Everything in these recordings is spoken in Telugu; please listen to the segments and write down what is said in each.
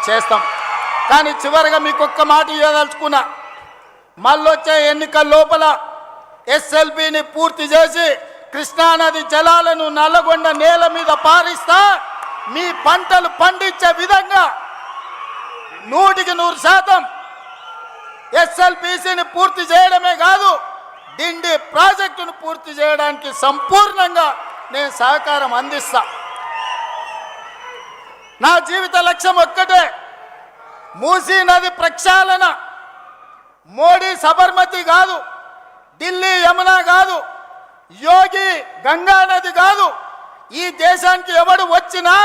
చేస్తాం. కానీ చివరిగా మీకు ఒక్క మాట ఇవ్వదలుచుకున్నా, మళ్ళొచ్చే ఎన్నికల లోపల ఎస్ఎల్బిని పూర్తి చేసి కృష్ణానది జలాలను నల్లగొండ నేల మీద పారిస్తా మీ పంటలు పండించే విధంగా 100% ఎస్ఎల్బిసిని పూర్తి చేయడమే కాదు, డిండి ప్రాజెక్టును పూర్తి చేయడానికి సంపూర్ణంగా నేను సహకారం అందిస్తా. నా జీవిత లక్ష్యం ఒక్కటే, మూసీ నది ప్రక్షాళన. మోడీ సబర్మతి కాదు, ఢిల్లీ యమున కాదు, యోగి గంగా నది కాదు. ఈ దేశానికి ఎవడు వచ్చినా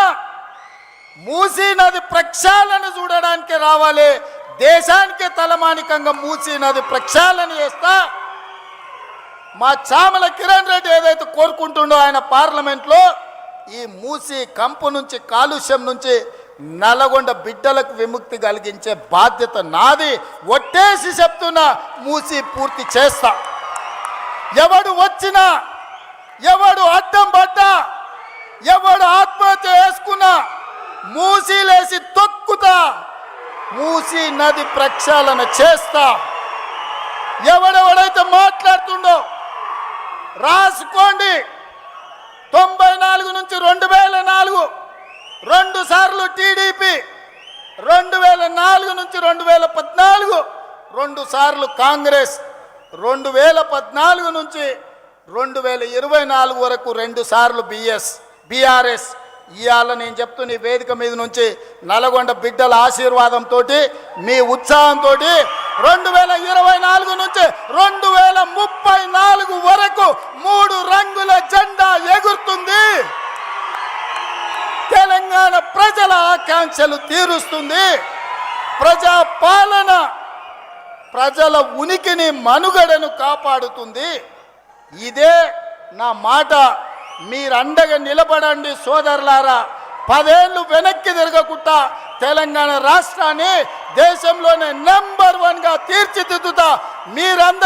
మూసీ నది ప్రక్షాళన చూడడానికి రావాలి. దేశానికి తలమానికంగా మూసీ నది ప్రక్షాళన చేస్తా. మా చామల కిరణ్ రెడ్డి ఏదైతే కోరుకుంటుండో ఆయన పార్లమెంట్లో, ఈ మూసీ కంపు నుంచి, కాలుష్యం నుంచి నల్లగొండ బిడ్డలకు విముక్తి కలిగించే బాధ్యత నాది. ఒట్టేసి చెప్తున్నా, మూసీ పూర్తి చేస్తా. ఎవడు వచ్చినా, ఎవడు అడ్డం పడ్డా, ఎవడు ఆత్మహత్య చేసుకున్నా మూసీలేసి తొక్కుతా. మూసీ నది ప్రక్షాళన చేస్తా. ఎవడెవడైతే మాట్లాడుతుండో రాసుకోండి. 94 నుంచి 2004 2 సార్లు టీడీపీ, 2004 నుంచి 2014 2 సార్లు కాంగ్రెస్, 2014 నుంచి 2024 వరకు 2 సార్లు బీఆర్ఎస్. ఇవాళ నేను చెప్తున్న ఈ వేదిక మీద నుంచి నల్గొండ బిడ్డల ఆశీర్వాదంతో, మీ ఉత్సాహంతో 2024 నుంచి 2034 వరకు 3 రంగుల జెండా ఎగురుతుంది. తెలంగాణ ప్రజల ఆకాంక్షలు తీరుస్తుంది. ప్రజా పాలన ప్రజల ఉనికిని, మనుగడను కాపాడుతుంది. ఇదే నా మాట. మీరు అండగా నిలబడండి సోదరులారా. 10 ఏళ్ళు వెనక్కి తిరగకుండా తెలంగాణ రాష్ట్రాన్ని దేశంలోనే నంబర్ 1గా తీర్చిదిద్దుతా. మీరందరూ